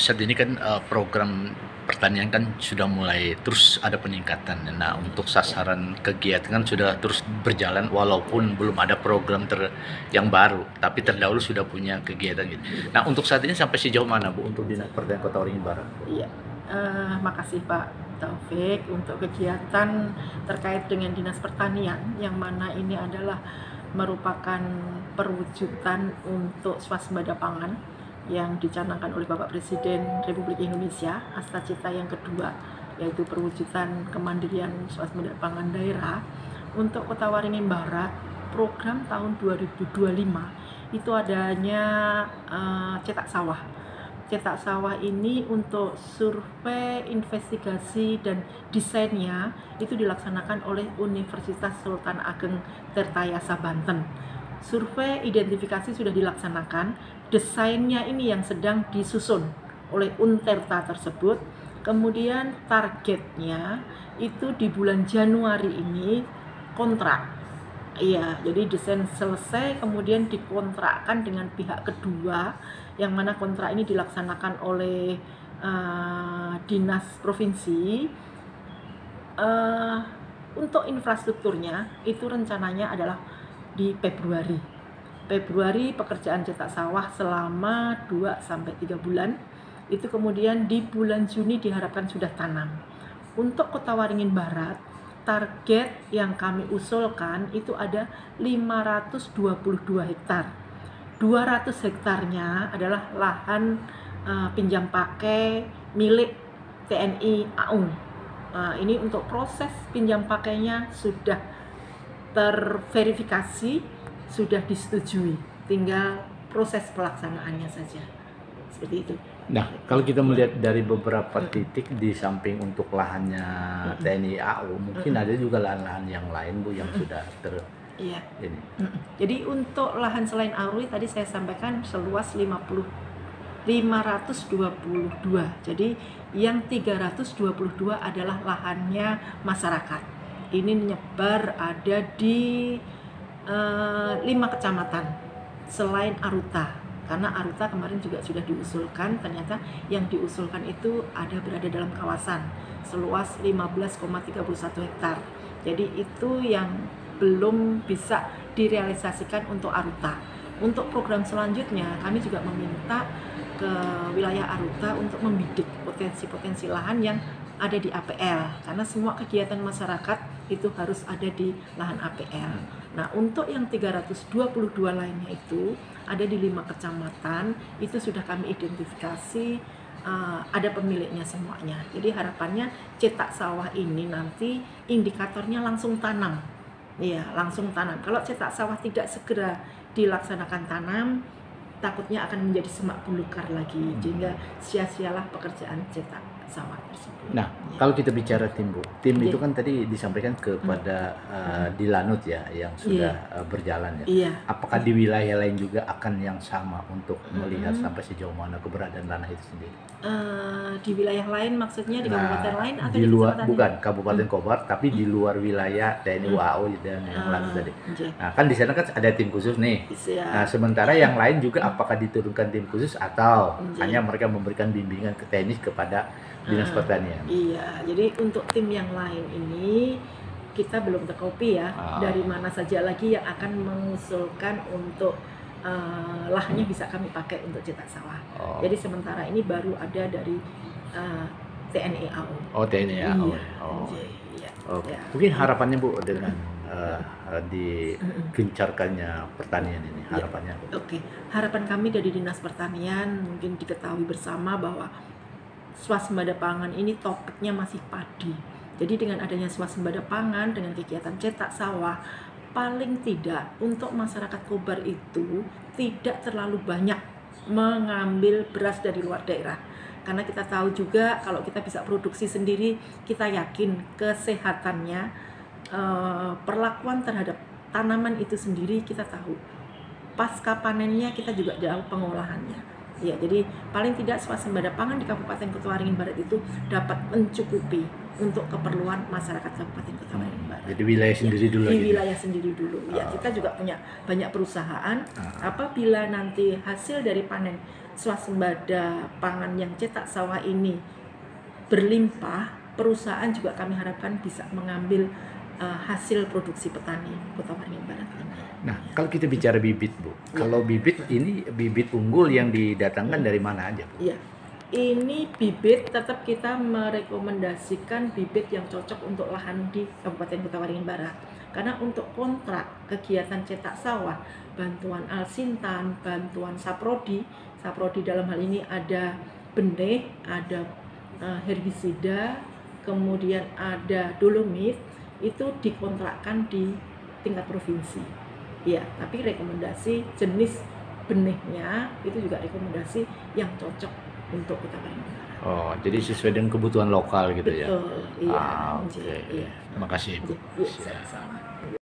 saat ini kan program pertanian kan sudah mulai terus ada peningkatan. Nah, untuk sasaran kegiatan kan sudah terus berjalan walaupun belum ada program yang baru, tapi terdahulu sudah punya kegiatan gitu. Nah, untuk saat ini sampai sejauh mana Bu untuk Dinas Pertanian Kota Waringin Barat? Iya, makasih Pak Taufik untuk kegiatan terkait dengan Dinas Pertanian yang mana ini adalah merupakan perwujudan untuk swasembada pangan yang dicanangkan oleh Bapak Presiden Republik Indonesia, Astacita yang kedua, yaitu perwujudan kemandirian swasembada pangan daerah untuk Kota Waringin Barat. Program tahun 2025 itu adanya cetak sawah. Cetak sawah ini untuk survei, investigasi, dan desainnya itu dilaksanakan oleh Universitas Sultan Ageng Tirtayasa Banten. Survei identifikasi sudah dilaksanakan, desainnya ini yang sedang disusun oleh Untirta tersebut. Kemudian targetnya itu di bulan Januari ini kontrak. Iya, jadi desain selesai kemudian dikontrakkan dengan pihak kedua, yang mana kontrak ini dilaksanakan oleh dinas provinsi. Untuk infrastrukturnya itu rencananya adalah di Februari pekerjaan cetak sawah selama 2-3 bulan. Itu kemudian di bulan Juni diharapkan sudah tanam. Untuk Kota Waringin Barat, target yang kami usulkan itu ada 522 hektar. 200 hektarnya adalah lahan pinjam pakai milik TNI AU. Ini untuk proses pinjam pakainya sudah terverifikasi, sudah disetujui, tinggal proses pelaksanaannya saja. Seperti itu. Nah, kalau kita melihat dari beberapa titik di samping untuk lahannya TNI AU, mungkin ada juga lahan-lahan yang lain Bu yang sudah Iya. ini. Jadi untuk lahan selain AU tadi saya sampaikan seluas 522. Jadi yang 322 adalah lahannya masyarakat. Ini menyebar ada di 5 kecamatan selain Aruta. Karena Aruta kemarin juga sudah diusulkan, ternyata yang diusulkan itu ada berada dalam kawasan seluas 15,31 hektar. Jadi itu yang belum bisa direalisasikan untuk Aruta. Untuk program selanjutnya kami juga meminta ke wilayah Aruta untuk membidik potensi-potensi lahan yang ada di APL, karena semua kegiatan masyarakat itu harus ada di lahan APL. Nah, untuk yang 322 lainnya itu ada di 5 kecamatan, itu sudah kami identifikasi, ada pemiliknya semuanya. Jadi harapannya cetak sawah ini nanti indikatornya langsung tanam. Iya, langsung tanam. Kalau cetak sawah tidak segera dilaksanakan tanam, takutnya akan menjadi semak belukar lagi, sehingga sia-sialah pekerjaan cetak sawah tersebut. Nah, kalau kita bicara tim Bu, tim itu kan tadi disampaikan kepada di Lanut ya, yang sudah berjalan ya. Iya. Apakah di wilayah lain juga akan yang sama untuk melihat sampai sejauh mana keberadaan tanah itu sendiri? Di wilayah lain maksudnya di kabupaten lain atau di luar, kecamatan? bukan Kabupaten Kobar, tapi di luar wilayah TNI AU dan yang lain tadi. Nah, kan di sana kan ada tim khusus nih. Nah, sementara yang lain juga apakah diturunkan tim khusus atau hanya mereka memberikan bimbingan ke teknis kepada Dinas Pertanian? Iya, jadi untuk tim yang lain ini kita belum terkopi ya, dari mana saja lagi yang akan mengusulkan untuk lahannya bisa kami pakai untuk cetak sawah. Jadi sementara ini baru ada dari TNI AU. Oh, TNI AU. Iya. Mungkin harapannya Bu dengan digencarkannya pertanian ini, harapannya Bu? Oke, harapan kami dari Dinas Pertanian mungkin diketahui bersama bahwa swasembada pangan ini topiknya masih padi. Jadi dengan adanya swasembada pangan dengan kegiatan cetak sawah, paling tidak untuk masyarakat Kobar itu tidak terlalu banyak mengambil beras dari luar daerah. Karena kita tahu juga kalau kita bisa produksi sendiri, kita yakin kesehatannya, perlakuan terhadap tanaman itu sendiri kita tahu. Pasca panennya kita juga tahu pengolahannya. Ya, jadi paling tidak swasembada pangan di Kabupaten Kota Waringin Barat itu dapat mencukupi untuk keperluan masyarakat Kabupaten Kota Waringin Barat. Jadi wilayah sendiri dulu. Di wilayah sendiri dulu. Ya, kita juga punya banyak perusahaan. Apabila nanti hasil dari panen swasembada pangan yang cetak sawah ini berlimpah, perusahaan juga kami harapkan bisa mengambil hasil produksi petani Kota Waringin Barat ini. Nah, kalau kita bicara bibit, Bu, kalau bibit ini bibit unggul yang didatangkan dari mana aja, Bu? Iya, ini bibit tetap kita merekomendasikan bibit yang cocok untuk lahan di Kabupaten Kota Waringin Barat. Karena untuk kontrak kegiatan cetak sawah, bantuan Alsintan, bantuan Saprodi dalam hal ini ada benih, ada herbisida, kemudian ada dolomit, itu dikontrakkan di tingkat provinsi. Ya, tapi rekomendasi jenis benihnya itu juga rekomendasi yang cocok untuk Kota Waringin Barat. Oh, jadi sesuai dengan kebutuhan lokal gitu ya? Betul, iya. Oke. Iya. Terima kasih, Bu. Iya, sama-sama.